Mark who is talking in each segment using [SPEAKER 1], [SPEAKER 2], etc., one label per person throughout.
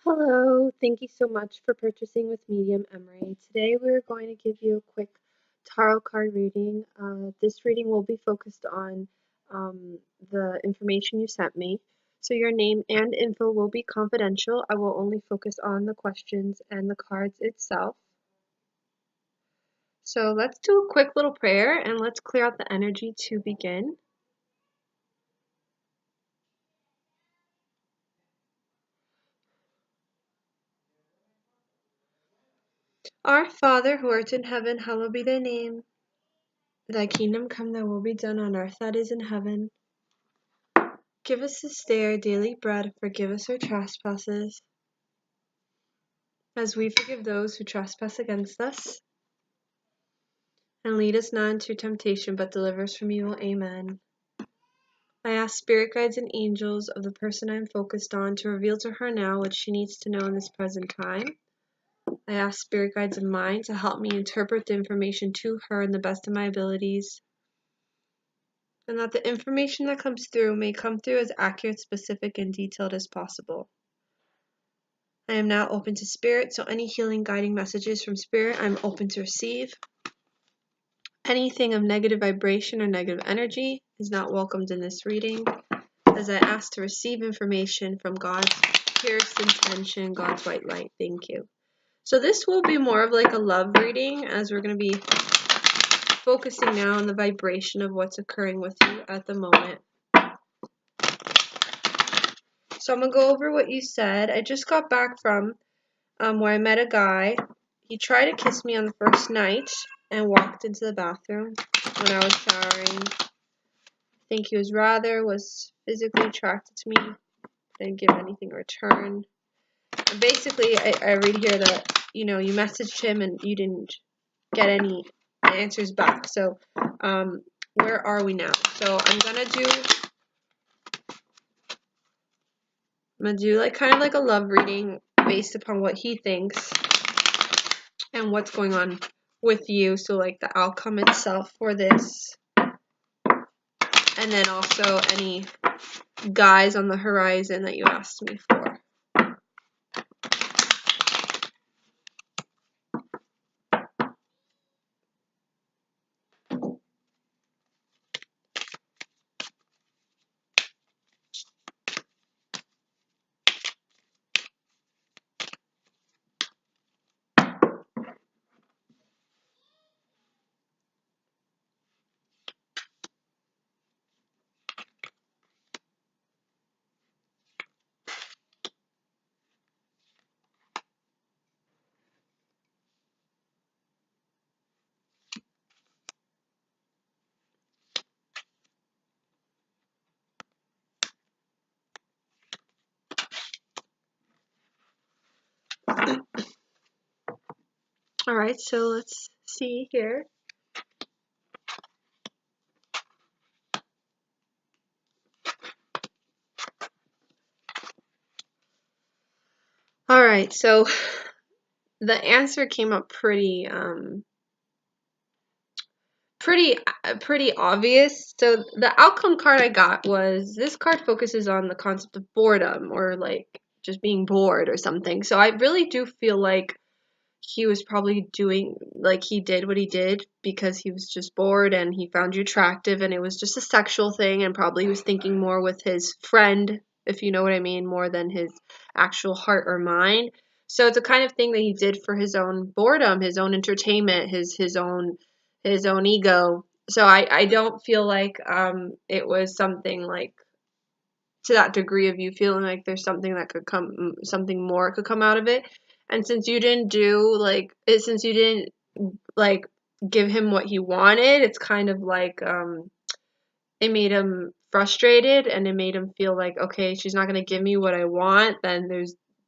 [SPEAKER 1] Hello, thank you so much for purchasing with Medium Emary. Today we're going to give you a quick tarot card reading. This reading will be focused on the information you sent me. So your name and info will be confidential. I will only focus on the questions and the cards itself. So let's do a quick little prayer and let's clear out the energy to begin. Our Father, who art in heaven, hallowed be thy name. Thy kingdom come, thy will be done on earth as it is in heaven. Give us this day our daily bread, forgive us our trespasses, as we forgive those who trespass against us. And lead us not into temptation, but deliver us from evil. Amen. I ask spirit guides and angels of the person I am focused on to reveal to her now what she needs to know in this present time. I ask spirit guides of mine to help me interpret the information to her in the best of my abilities, and that the information that comes through may come through as accurate, specific, and detailed as possible. I am now open to spirit, so any healing guiding messages from spirit I'm open to receive. Anything of negative vibration or negative energy is not welcomed in this reading, as I ask to receive information from God's purest intention, God's white light. Thank you. So this will be more of like a love reading, as we're going to be focusing now on the vibration of what's occurring with you at the moment. So I'm going to go over what you said. I just got back from where I met a guy. He tried to kiss me on the first night and walked into the bathroom when I was showering. I think he was physically attracted to me. Didn't give anything in return. And basically, I read here that, you messaged him and you didn't get any answers back. So, where are we now? So I'm gonna do like kind of like a love reading based upon what he thinks and what's going on with you. So like the outcome itself for this, and then also any guys on the horizon that you asked me for. All right, so let's see here. All right, so the answer came up pretty obvious. So the outcome card I got was, this card focuses on the concept of boredom, or like just being bored or something. So I really do feel like he was probably doing, like, he did what he did because he was just bored and he found you attractive, and it was just a sexual thing, and probably he was thinking more with his friend, if you know what I mean, more than his actual heart or mind. So it's a kind of thing that he did for his own boredom, his own entertainment, his own ego. So I don't feel like it was something like to that degree of you feeling like there's something that could come, something more could come out of it. And since you didn't like give him what he wanted, it's kind of like it made him frustrated, and it made him feel like, okay, she's not going to give me what I want, then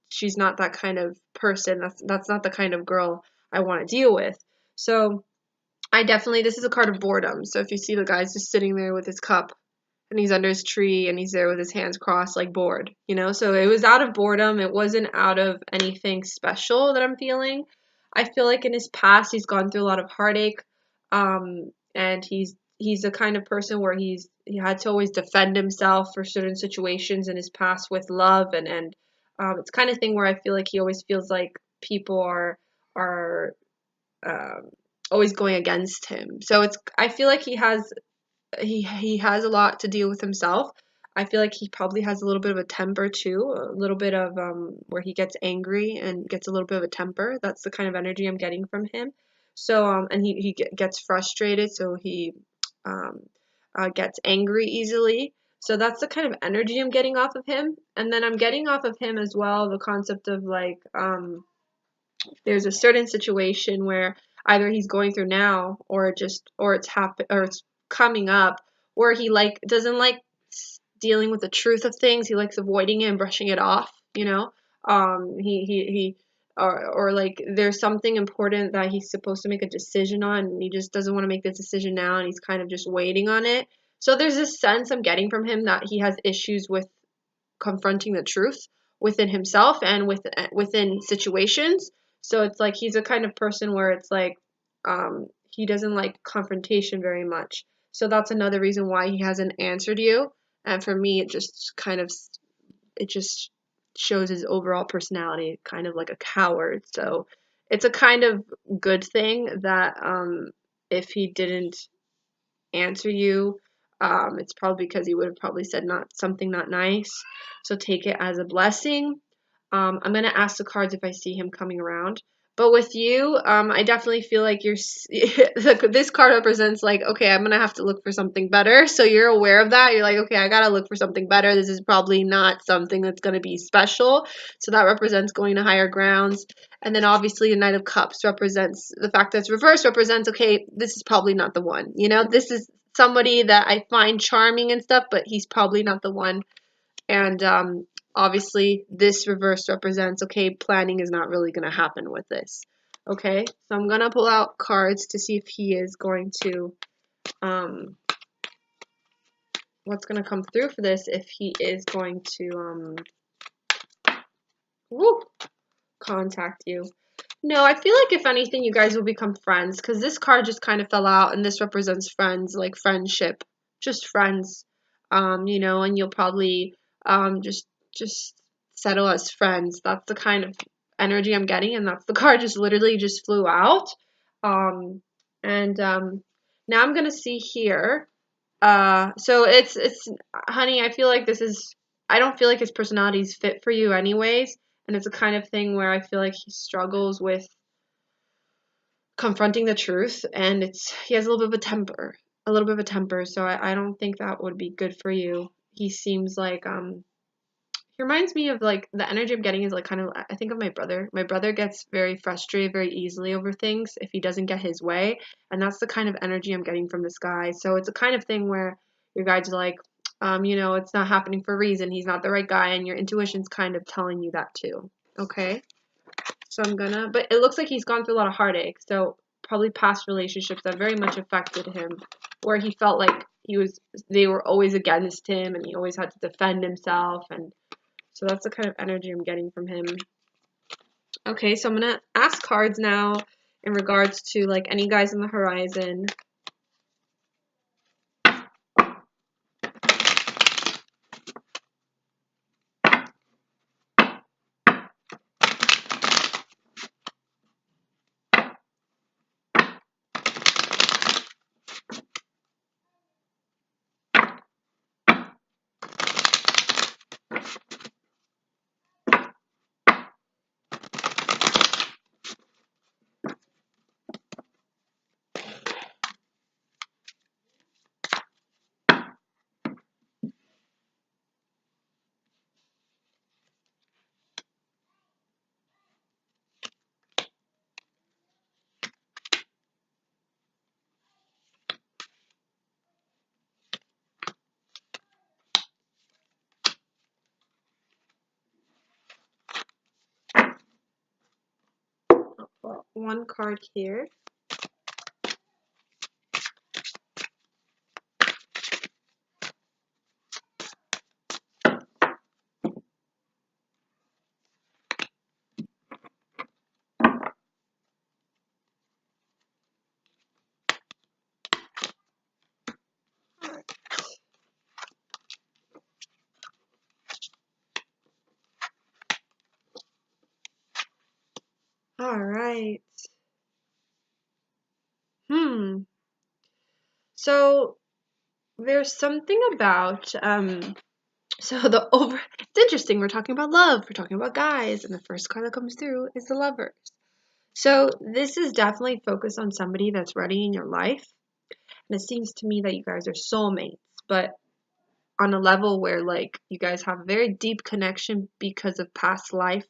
[SPEAKER 1] she's not that kind of person. That's not the kind of girl I want to deal with. So this is a card of boredom. So if you see the guy's just sitting there with his cup and he's under his tree and he's there with his hands crossed, like bored, So it was out of boredom. It wasn't out of anything special that I'm feeling. I feel like in his past he's gone through a lot of heartache, and he's the kind of person where he had to always defend himself for certain situations in his past with love, and It's kind of thing where I feel like he always feels like people are um, always going against him. So I feel like he has a lot to deal with himself. I feel like he probably has a little bit of a temper too, a little bit of where he gets angry and gets a little bit of a temper. That's the kind of energy I'm getting from him. So and gets frustrated, so he um, gets angry easily. So that's the kind of energy I'm getting off of him. And then I'm getting off of him as well the concept of like there's a certain situation where either he's going through now or it's coming up where he like doesn't like dealing with the truth of things. He likes avoiding it and brushing it off, you know. He or like there's something important that he's supposed to make a decision on and he just doesn't want to make this decision now and he's kind of just waiting on it. So there's this sense I'm getting from him that he has issues with confronting the truth within himself and within situations. So it's like he's a kind of person where it's like he doesn't like confrontation very much. So that's another reason why he hasn't answered you. And for me, it just shows his overall personality, kind of like a coward. So it's a kind of good thing that if he didn't answer you, it's probably because he would have probably said not nice. So take it as a blessing. I'm gonna ask the cards if I see him coming around. But with you, I definitely feel like this card represents like, okay, I'm gonna have to look for something better. So you're aware of that. You're like, okay, I gotta look for something better. This is probably not something that's gonna be special. So that represents going to higher grounds. And then obviously the Knight of Cups represents the fact that it's reversed represents, okay, this is probably not the one. You know, this is somebody that I find charming and stuff, but he's probably not the one. And obviously this reverse represents, okay, planning is not really going to happen with this. Okay, so I'm going to pull out cards to see if he is going to, what's going to come through for this, if he is going to, contact you. No, I feel like if anything, you guys will become friends because this card just kind of fell out and this represents friends, like friendship, just friends, you know, and you'll probably just settle as friends. That's the kind of energy I'm getting, and that's the card just literally just flew out. Um, and now I'm gonna see here. So it's honey, I feel like I don't feel like his personality is fit for you anyways, and it's a kind of thing where I feel like he struggles with confronting the truth, and he has a little bit of a little bit of a temper, so I don't think that would be good for you. He seems like he reminds me of like the energy I'm getting is like kind of I think of my brother. My brother gets very frustrated very easily over things if he doesn't get his way, and that's the kind of energy I'm getting from this guy. So it's a kind of thing where your guys are like, you know, it's not happening for a reason. He's not the right guy, and your intuition's kind of telling you that too. Okay, so but it looks like he's gone through a lot of heartache. So probably past relationships that very much affected him, where he felt like they were always against him, and he always had to defend himself and so that's the kind of energy I'm getting from him. Okay, so I'm going to ask cards now in regards to like any guys on the horizon. I'll pull one card here. All right. So there's something about so it's interesting, we're talking about love, we're talking about guys, and the first card that comes through is the Lovers. So this is definitely focused on somebody that's ready in your life. And it seems to me that you guys are soulmates, but on a level where like you guys have a very deep connection because of past lives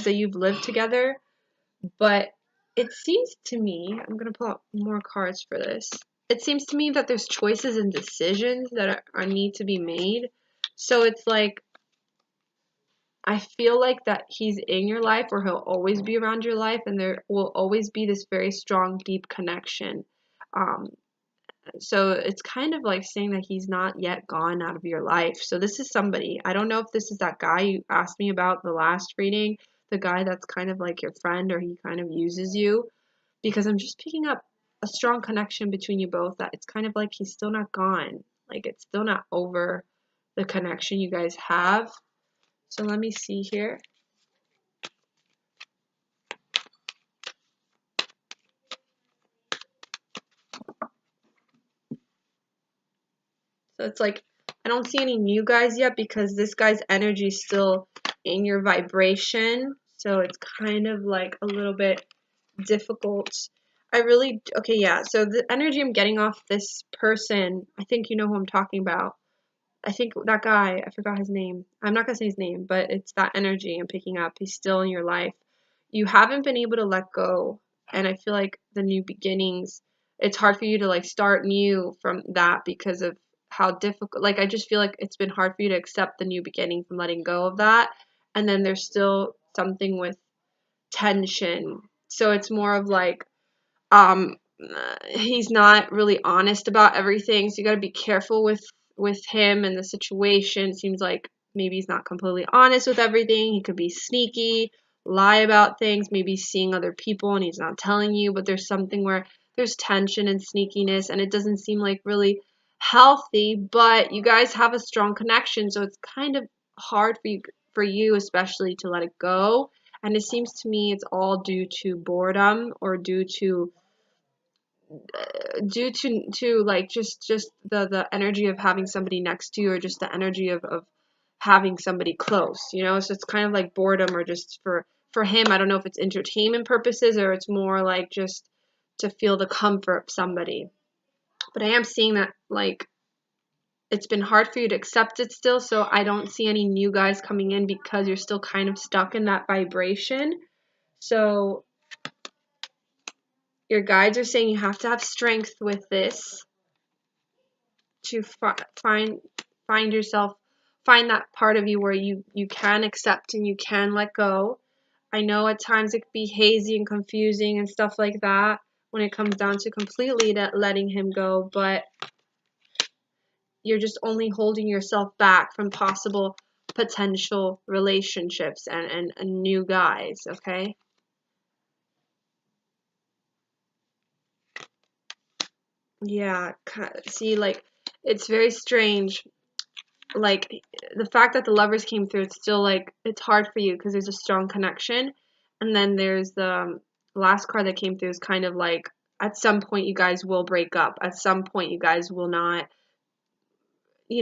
[SPEAKER 1] that you've lived together. But it seems to me, I'm going to pull out more cards for this. It seems to me that there's choices and decisions that are need to be made. So it's like, I feel like that he's in your life, or he'll always be around your life, and there will always be this very strong, deep connection. Um, so it's kind of like saying that he's not yet gone out of your life. So this is somebody, I don't know if this is that guy you asked me about the last reading, the guy that's kind of like your friend, or he kind of uses you, because I'm just picking up a strong connection between you both, that it's kind of like he's still not gone. Like it's still not over, the connection you guys have. So let me see here. So it's like, I don't see any new guys yet because this guy's energy is still in your vibration. So it's kind of like a little bit difficult. Okay, yeah. So the energy I'm getting off this person, I think you know who I'm talking about. I think that guy, I forgot his name. I'm not going to say his name, but it's that energy I'm picking up. He's still in your life. You haven't been able to let go. And I feel like the new beginnings, it's hard for you to like start new from that because of how difficult, like I just feel like it's been hard for you to accept the new beginning from letting go of that. And then there's still something with tension. So it's more of like, he's not really honest about everything, so you got to be careful with him and the situation. It seems like maybe he's not completely honest with everything. He could be sneaky, lie about things, maybe seeing other people and he's not telling you, but there's something where there's tension and sneakiness, and it doesn't seem like really healthy. But you guys have a strong connection, so it's kind of hard for you especially to let it go. And it seems to me it's all due to boredom, or due to like just the energy of having somebody next to you, or just the energy of having somebody close, so it's kind of like boredom, or just for him, I don't know if it's entertainment purposes or it's more like just to feel the comfort of somebody. But I am seeing that like it's been hard for you to accept it still, so I don't see any new guys coming in because you're still kind of stuck in that vibration. So your guides are saying you have to have strength with this to find yourself, find that part of you where you can accept and you can let go. I know at times it could be hazy and confusing and stuff like that when it comes down to completely letting him go, but you're just only holding yourself back from possible potential relationships and new guys, okay? Yeah, see, like, it's very strange. Like, the fact that the Lovers came through, it's still like it's hard for you because there's a strong connection. And then there's the last card that came through is kind of like, at some point you guys will break up, at some point you guys will not,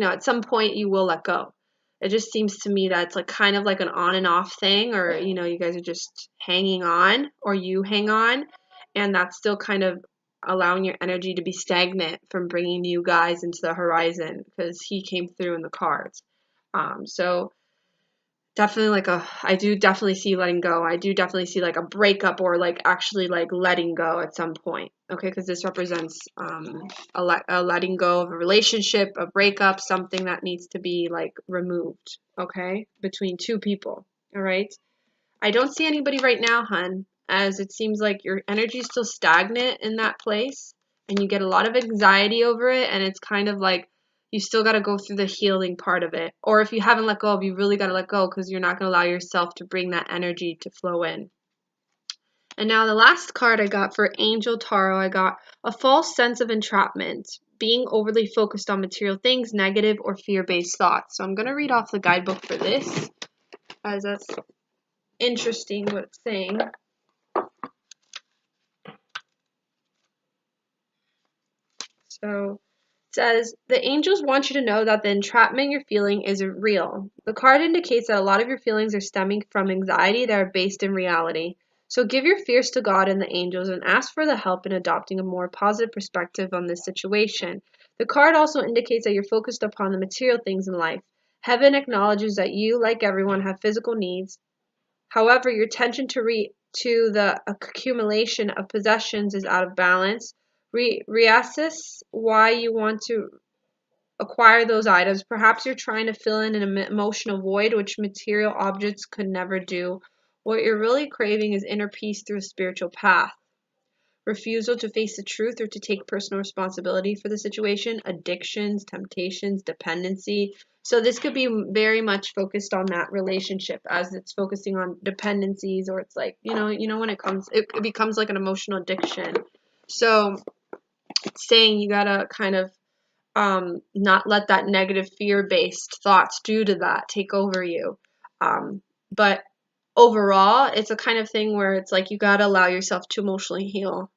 [SPEAKER 1] at some point you will let go. It just seems to me that it's like kind of like an on and off thing, or you guys are just hanging on, or you hang on, and that's still kind of allowing your energy to be stagnant from bringing new guys into the horizon, because he came through in the cards. So definitely like I do definitely see letting go. I do definitely see like a breakup, or like actually like letting go at some point. Okay, because this represents a letting go of a relationship, a breakup, something that needs to be like removed. Okay, between two people. All right. I don't see anybody right now, hun, as it seems like your energy is still stagnant in that place, and you get a lot of anxiety over it, and it's kind of like you still got to go through the healing part of it. Or if you haven't let go of, you really got to let go, because you're not going to allow yourself to bring that energy to flow in. And now the last card I got for Angel Tarot, I got a false sense of entrapment, being overly focused on material things, negative or fear-based thoughts. So I'm going to read off the guidebook for this, as that's interesting what it's saying. So it says, the angels want you to know that the entrapment you're feeling isn't real. The card indicates that a lot of your feelings are stemming from anxiety that are based in reality. So give your fears to God and the angels and ask for the help in adopting a more positive perspective on this situation. The card also indicates that you're focused upon the material things in life. Heaven acknowledges that you, like everyone, have physical needs. However, your attention to the accumulation of possessions is out of balance. Reassess why you want to acquire those items. Perhaps you're trying to fill in an emotional void, which material objects could never do. What you're really craving is inner peace through a spiritual path. Refusal to face the truth or to take personal responsibility for the situation, addictions, temptations, dependency. So this could be very much focused on that relationship, as it's focusing on dependencies, or it's like, when it becomes like an emotional addiction. So it's saying you gotta kind of not let that negative fear-based thoughts due to that take over you. But overall, it's a kind of thing where it's like you gotta allow yourself to emotionally heal.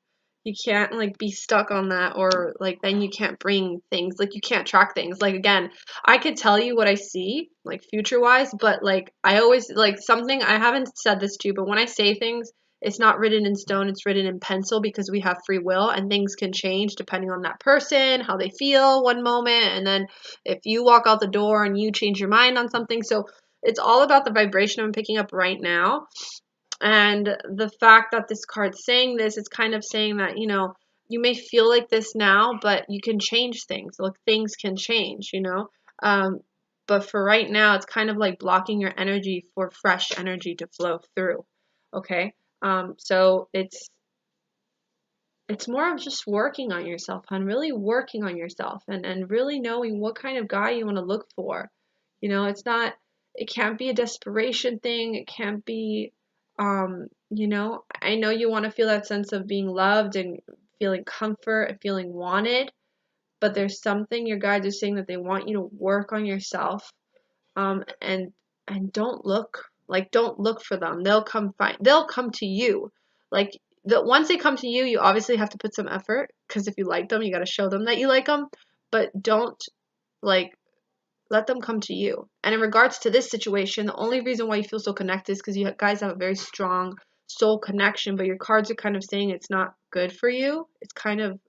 [SPEAKER 1] You can't like be stuck on that, or like then you can't bring things, like you can't track things. Like again, I could tell you what I see like future wise, but like I always like something, I haven't said this to you, but when I say things, it's not written in stone, it's written in pencil, because we have free will and things can change depending on that person, how they feel one moment, and then if you walk out the door and you change your mind on something. So it's all about the vibration I'm picking up right now. And the fact that this card's saying this, it's kind of saying that, you may feel like this now, but you can change things. Like things can change, but for right now, it's kind of like blocking your energy for fresh energy to flow through. Okay. So it's more of just working on yourself, hon, really working on yourself, and really knowing what kind of guy you want to look for. It can't be a desperation thing. It can't be, I know you want to feel that sense of being loved and feeling comfort and feeling wanted, but there's something your guides are saying that they want you to work on yourself. And don't look for them. They'll come to you. Like once they come to you, you obviously have to put some effort, because if you like them, you got to show them that you like them, but don't like let them come to you. And in regards to this situation, the only reason why you feel so connected is because you guys have a very strong soul connection, but your cards are kind of saying it's not good for you. It's kind of,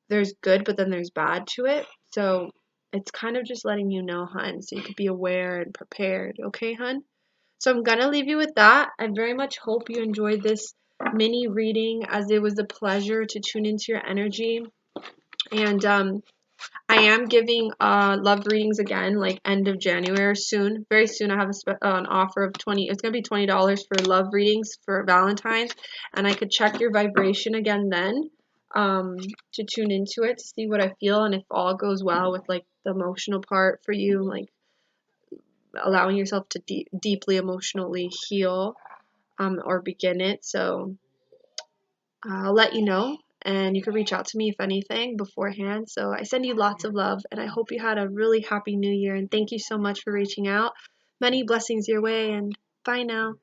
[SPEAKER 1] there's good, but then there's bad to it. So it's kind of just letting you know, hun, so you could be aware and prepared. Okay, hun? So I'm gonna leave you with that. I very much hope you enjoyed this mini reading, as it was a pleasure to tune into your energy. And I am giving love readings again, like end of January, soon. Very soon I have an offer of it's gonna be $20 for love readings for Valentine's, and I could check your vibration again then, to tune into it, to see what I feel, and if all goes well with like the emotional part for you, like allowing yourself to deeply emotionally heal, or begin it. So I'll let you know, and you can reach out to me if anything beforehand. So I send you lots of love, and I hope you had a really happy new year, and thank you so much for reaching out. Many blessings your way, and bye now.